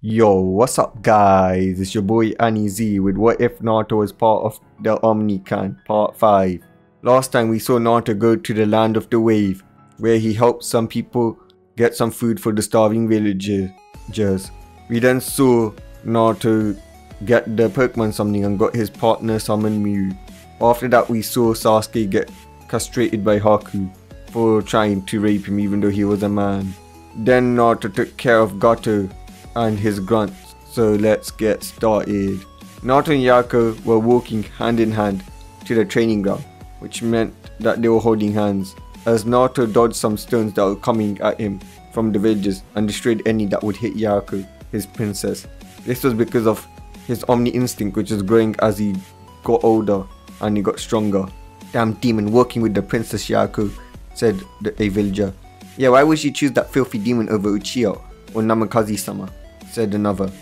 Yo, what's up guys? It's your boy Annie Z with What If Naruto was part of the Omnican Part 5. Last time we saw Naruto go to the Land of the Wave, where he helped some people get some food for the starving villagers. We then saw Naruto get the Pokemon summoning and got his partner summon Mew. After that we saw Sasuke get castrated by Haku for trying to rape him even though he was a man. Then Naruto took care of Gato and his grunts, so let's get started. Naruto and Yaku were walking hand in hand to the training ground, which meant that they were holding hands, as Naruto dodged some stones that were coming at him from the villagers and destroyed any that would hit Yaku, his princess. This was because of his Omni instinct, which was growing as he got older and he got stronger. Damn demon working with the princess, Yaku, said a villager. Yeah, why would she choose that filthy demon over Uchiha or Namikaze-sama? Said another.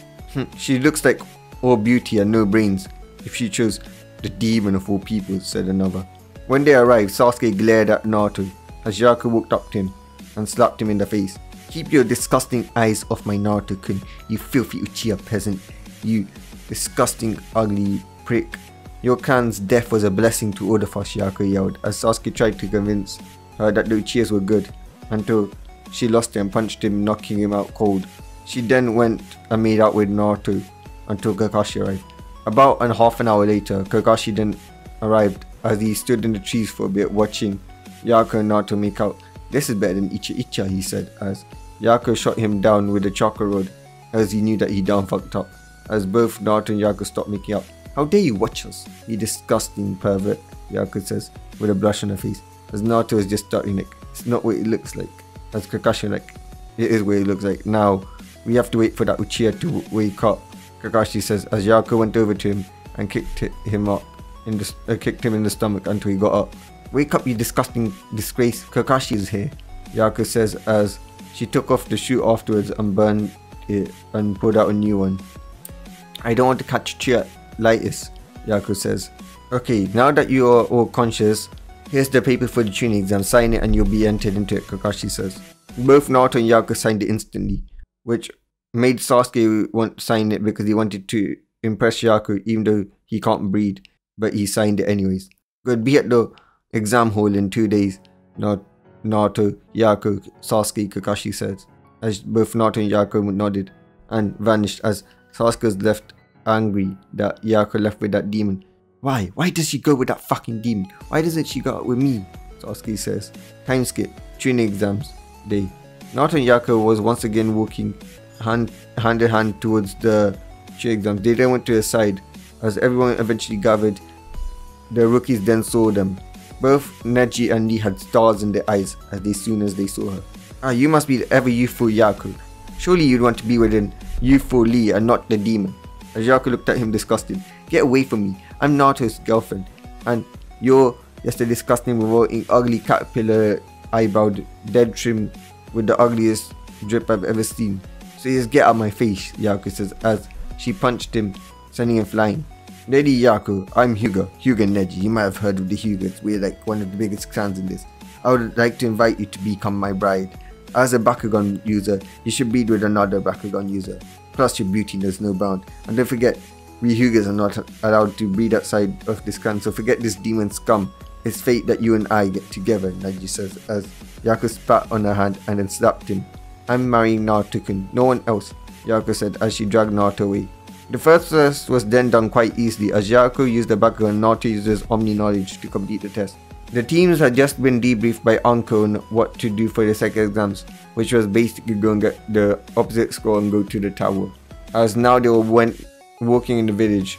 She looks like all beauty and no brains if she chose the demon of all people, said another. When they arrived, Sasuke glared at Naruto as Yaku walked up to him and slapped him in the face. Keep your disgusting eyes off my Naruto-kun, you filthy Uchiha peasant, you disgusting ugly prick. Your clan's death was a blessing to all of us, Yaku yelled as Sasuke tried to convince her that the Uchihas were good, until she lost it and punched him, knocking him out cold. She then went and made out with Naruto until Kakashi arrived. About half an hour later, Kakashi then arrived as he stood in the trees for a bit watching Yaku and Naruto make out. This is better than Icha Icha, he said, as Yaku shot him down with a chakra rod as he knew that he done fucked up, as both Naruto and Yaku stopped making up. How dare you watch us, you disgusting pervert, Yaku says with a blush on her face, as Naruto is just starting like, it's not what it looks like, as Kakashi like, it is what it looks like. Now we have to wait for that Uchiha to wake up, Kakashi says as Yaku went over to him and kicked him in the stomach until he got up. Wake up, you disgusting disgrace, Kakashi is here, Yaku says as she took off the shoe afterwards and burned it and pulled out a new one. I don't want to catch Uchiha-litis, Yaku says. Okay, now that you are all conscious, here's the paper for the Chunin exam, sign it and you'll be entered into it, Kakashi says. Both Naruto and Yaku signed it instantly, which made Sasuke want to sign it because he wanted to impress Yaku even though he can't breathe, but he signed it anyways. Good, be at the exam hall in 2 days, Naruto, Yaku, Sasuke, Kakashi says, as both Naruto and Yaku nodded and vanished as Sasuke was left angry that Yaku left with that demon. Why? Why does she go with that fucking demon? Why doesn't she go out with me? Sasuke says. Time skip, Chunin exams day. Naruto and Yaku was once again walking hand in hand towards the Chunin exams. They then went to the side as everyone eventually gathered. The rookies then saw them. Both Neji and Lee had stars in their eyes as soon as they saw her. Ah, you must be the ever youthful Yaku. Surely you'd want to be with an youthful Lee and not the demon. As Yaku looked at him disgusted. Get away from me. I'm Naruto's girlfriend. And you're just a disgusting, revolting, ugly caterpillar eyebrowed, dead trim with the ugliest drip I've ever seen. So just get out of my face, Yaku says as she punched him, sending him flying. Lady Yaku, I'm Hyuga Neji. You might have heard of the Hyugas. We're like one of the biggest clans in this. I would like to invite you to become my bride. As a Bakugan user, you should breed with another Bakugan user. Plus your beauty knows no bound. And don't forget, we Hyugas are not allowed to breed outside of this clan, so forget this demon scum. It's fate that you and I get together, Neji says as Yaku spat on her hand and then slapped him. I'm marrying Naruto-kun, no one else, Yaku said as she dragged Naruto away. The first test was then done quite easily as Yaku used the Bakugan and Naruto used his Omni knowledge to complete the test. The teams had just been debriefed by Anko on what to do for the second exams, which was basically go and get the opposite score and go to the tower, as now they went walking in the village.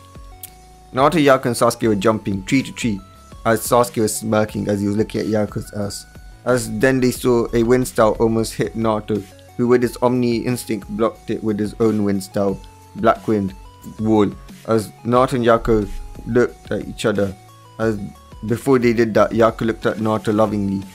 Naruto, Yaku and Sasuke were jumping tree to tree as Sasuke was smirking as he was looking at Yaku's ass. As then they saw a wind style almost hit Naruto, who with his Omni instinct blocked it with his own wind style, Black Wind wall, as Naruto and Yaku looked at each other. As before they did that, Yaku looked at Naruto lovingly,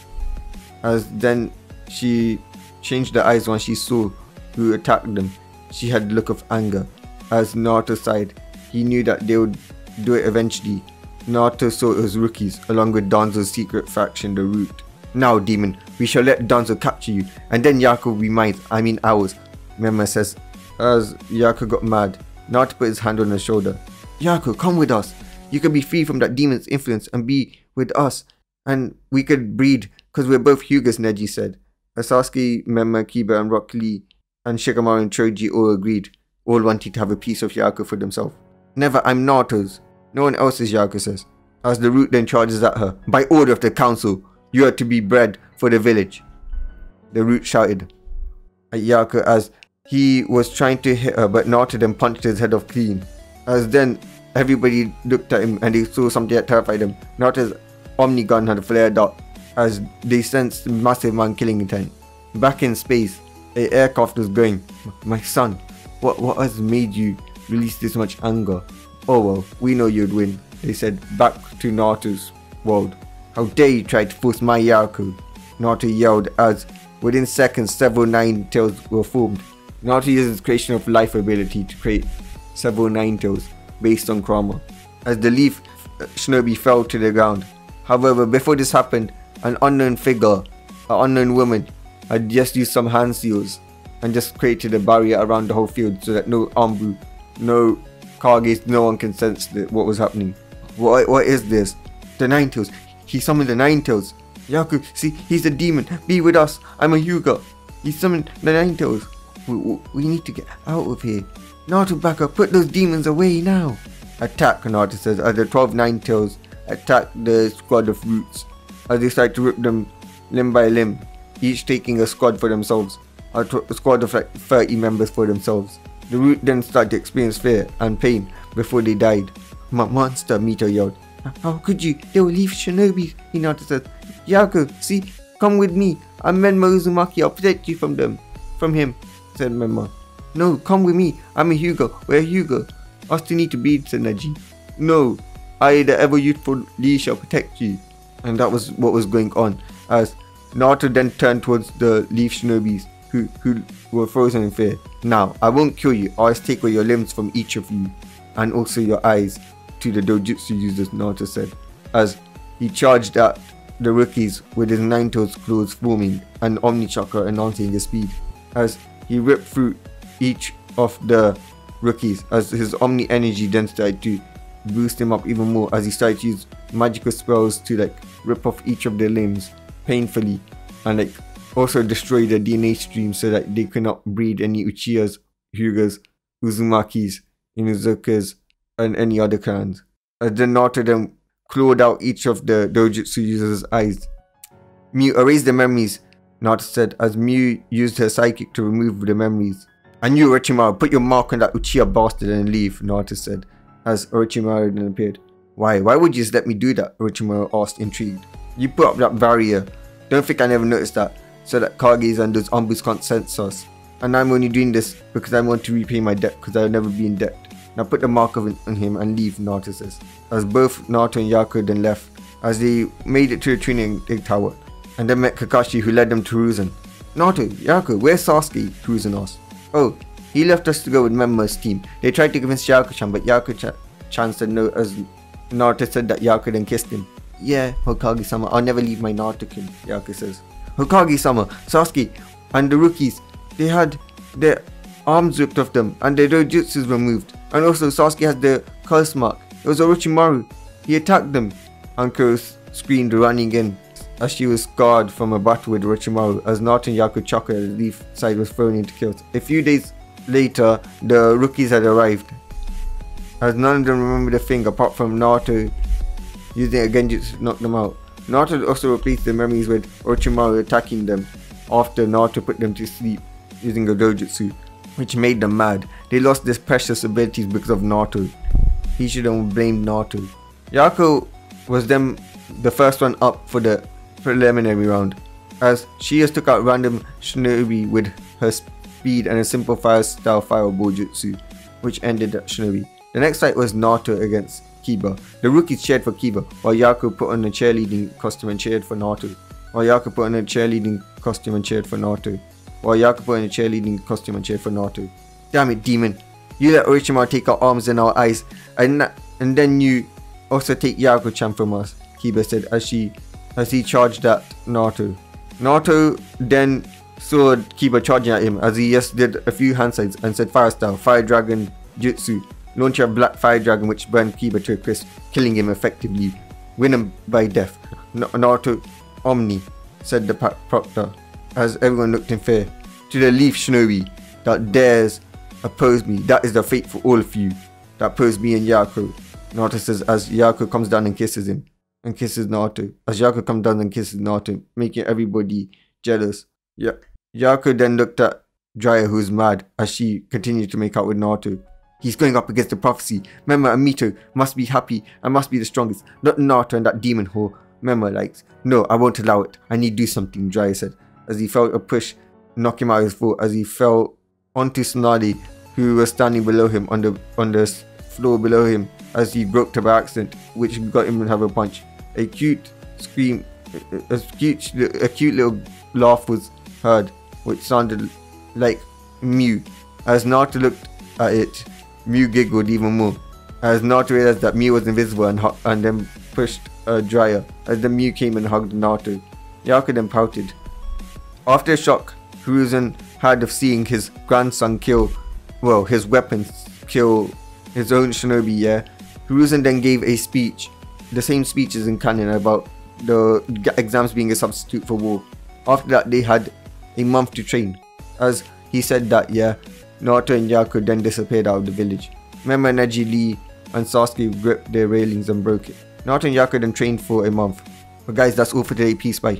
as then she changed her eyes when she saw who attacked them. She had a look of anger. As Naruto sighed, he knew that they would do it eventually. Naruto saw it was rookies along with Danzo's secret faction, the Root. Now demon, we shall let Danzo capture you and then Yaku will be mine, I mean ours, Mema says as Yaku got mad. Naruto put his hand on his shoulder. Yaku, come with us. You can be free from that demon's influence and be with us. And we could breed because we're both Hyugas, Neji said. As Sasuke, Memma, Kiba and Rock Lee and Shikamaru and Choji all agreed, all wanting to have a piece of Yaku for themselves. Never, I'm Naruto's. No one else is, Yaku says. As the Root then charges at her. By order of the council, you are to be bred for the village. The Root shouted at Yaku as he was trying to hit her, but Naruto then punched his head off clean. As then everybody looked at him and they saw something that terrified them. Naruto's Omni gun had flared up as they sensed massive man-killing intent. Back in space, an aircraft was going. My son, what has made you release this much anger? Oh well, we know you'd win, they said back to Naruto's world. How dare you try to force my Yaku? Naruto yelled as within seconds several Nine Tails were formed. Naruto uses his creation of life ability to create several Nine Tails based on Kurama. As the leaf shinobi fell to the ground. However, before this happened, an unknown figure, an unknown woman, had just used some hand seals and just created a barrier around the whole field so that no Anbu, no Kage, no one can sense what was happening. What is this? The Nine Tails. He summoned the Nine Tails. Yaku, see, he's a demon. Be with us. I'm a Hyuga. He summoned the Nine Tails. We need to get out of here. Naruto, back up. Put those demons away now. Attack, Naruto says, as the 12 Nine Tails attack the squad of Roots. As they start to rip them limb by limb, each taking a squad for themselves. A squad of like 30 members for themselves. The Root then started to experience fear and pain before they died. Monster, Mito yelled. How could you? They will leave shinobi, Hinata said. Yaku, see, come with me. I'm Menma Uzumaki, I'll protect you from him, said Menma. No, come with me. I'm a Hyuga. We're a Hyuga. Us two need to be, said Neji. No, I, the ever youthful Lee, shall protect you. And that was what was going on, as Naruto then turned towards the Leaf Shinobis, who were frozen in fear. Now, I won't kill you, I'll just take away your limbs from each of you, and also your eyes, to the dojutsu users, Naruto said, as he charged at the rookies with his Nine Tails claws forming and Omni Chakra enhancing his speed, as he ripped through each of the rookies, as his Omni energy then started to boost him up even more, as he started to use magical spells to like rip off each of their limbs painfully and like also destroy the DNA stream so that they could not breed any Uchihas, Hyugas, Uzumakis, Inuzukas and any other clans. As then Naruto then clawed out each of the dojutsu users' eyes. Mew, erase the memories, Naruto said, as Mew used her psychic to remove the memories. And you, Orochimaru, put your mark on that Uchiha bastard and leave, Naruto said, as Orochimaru then appeared. Why would you just let me do that? Orochimaru asked, intrigued. You put up that barrier. Don't think I never noticed that, so that Kages and those Anbus can't sense us. And I'm only doing this because I want to repay my debt, because I'll never be in debt. Now put the mark on him and leave, Naruto says. As both Naruto and Yaku then left, as they made it to the training tower, and then met Kakashi, who led them to Hiruzen. Naruto, Yaku, where's Sasuke? Hiruzen asked. Oh, he left us to go with Menma's team. They tried to convince Yaku-chan, but Yaku-chan said no, as Naruto said that Yaku then kissed him. Yeah, Hokage-sama, I'll never leave my Naruto-kin, Yaku says. Hokage-sama, Sasuke, and the rookies, they had their arms ripped off them, and their dojutsus removed. And also, Sasuke has the curse mark. It was Orochimaru. He attacked them. Anko screamed, running in, as she was scarred from a battle with Orochimaru, as Naruto and Yaku Chakra, the leaf side, was thrown into kills. A few days later, the rookies had arrived, as none of them remembered a thing apart from Naruto using a genjutsu to knock them out. Naruto also replaced the memories with Orochimaru attacking them after Naruto put them to sleep using a dojutsu, which made them mad. They lost their precious abilities because of Naruto. He should have blamed Naruto. Yaku was then the first one up for the preliminary round, as she just took out random shinobi with her speed and a simple fire style fireball jutsu, which ended at shinobi. The next fight was Naruto against Kiba. The rookies cheered for Kiba, while Yaku put on a cheerleading costume and cheered for Naruto. While Yaku put on a cheerleading costume and cheered for Naruto. While Yaku put on a cheerleading costume and cheered for Naruto. Damn it, demon! You let Orochimaru take our arms and our eyes, and then you also take Yaku-chan from us, Kiba said as he charged at Naruto. Naruto then saw Kiba charging at him as he just did a few handsides and said fire style, fire dragon jutsu, launch a black fire dragon which burned Kiba to a crisp, killing him effectively, win him by death. Naruto Omni, said the proctor, as everyone looked in fear. To the leaf shinobi that dares oppose me, that is the fate for all of you that oppose me and Yaku. Naruto says as Yaku comes down and kisses him. And kisses Naruto. As Yaku comes down and kisses Naruto, making everybody jealous. Yaku then looked at Jiraiya, who's mad, as she continued to make out with Naruto. He's going up against the prophecy. Remember, Amito must be happy and must be the strongest. Not Naruto and that demon whore. Remember, likes. No, I won't allow it. I need to do something, Jiraiya said, as he felt a push knock him out of his foot as he fell onto Tsunade, who was standing below him on the floor below him, as he broke by accident, which got him to have a punch. A cute scream, a cute little laugh was heard, which sounded like Mew. As Naruto looked at it, Mew giggled even more, as Naruto realized that Mew was invisible and then pushed Jiraiya, as the Mew came and hugged Naruto. Yaku then pouted. After a shock Hiruzen had of seeing his grandson his weapons kill his own shinobi, Hiruzen then gave a speech, the same speech as in canon, about the exams being a substitute for war. After that, they had a month to train, as he said that, Naruto and Yaku then disappeared out of the village. Remember, Neji, Lee, and Sasuke gripped their railings and broke it. Naruto and Yaku then trained for a month. But guys, that's all for today. Peace, bye.